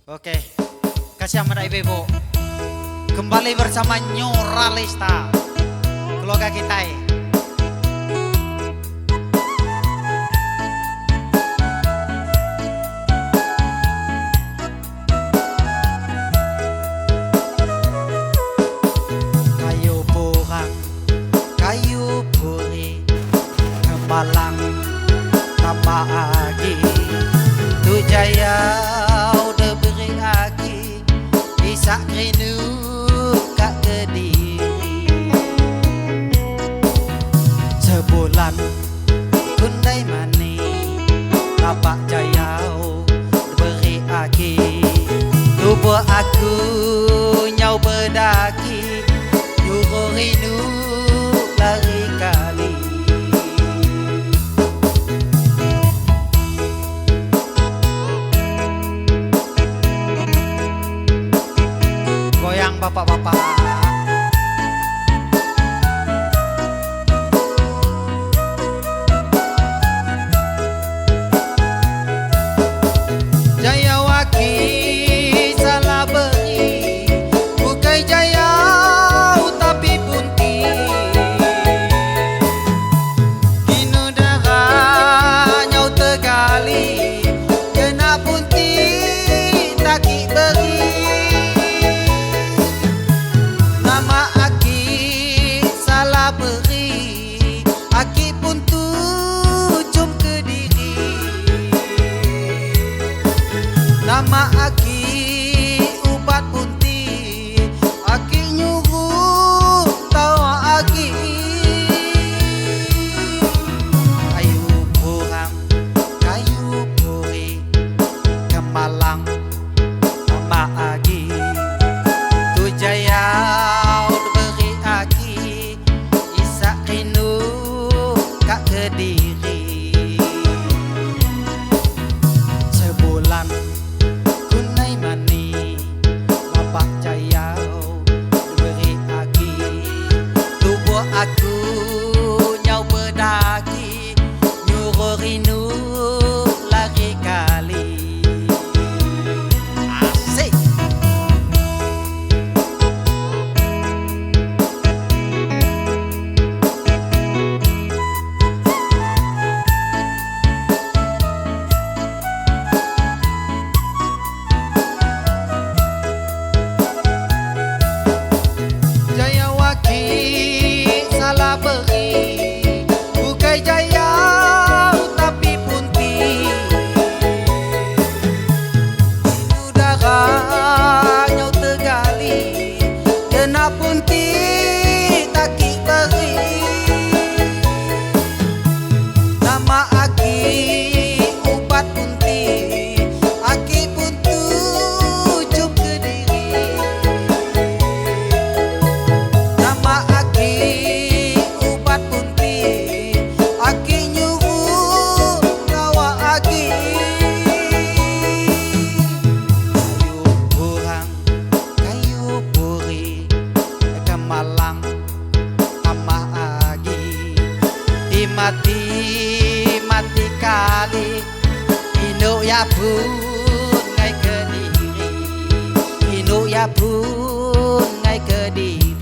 Oke, kasih amat ibu. Kembali bersama Nyora Lesta, keluarga kita. Kayu borang, kayu puri, kemalang, tambah agi, tu jaya udah beri agi, bisa kerindu kak Kediri. Sebulan kundai mani, tapak jaya beri agi, tubuh aku nyau berdaki, nyuruh rindu lari kali. Goyang bapak-bapak. Jayawaki salah beri, bukai jaya tapi punti. Hinu darah nyau tegali, kena punti taki beri. Nama aki salah beri, aki pun tujuh Kediri. Nama aki ubat punti, aki nyuruh tawa aki. Kayu borang, kayu puri, kemalang, tambah agi, tu jaya beri aki, isak rindu kak Kediri. Sebulan kunai mani, bapak jaya beri agi, tubuh aku nyau berdaki, nyuruh rindu lari kali. Asik. Jayawaki salah beri, bukai jaya tapi punti. Hinu darah nyau tegali, kena punti taki beri. Nama aki ubat punti, aki pun tujuh Kediri. Nama aki ubat punti, aki nyuruh tawa aki. Kayu borang, kayu puri, kemalang, tambah agi, dimati mati kali, induk ya pun ngai Kediri, induk ya pun ngai Kediri.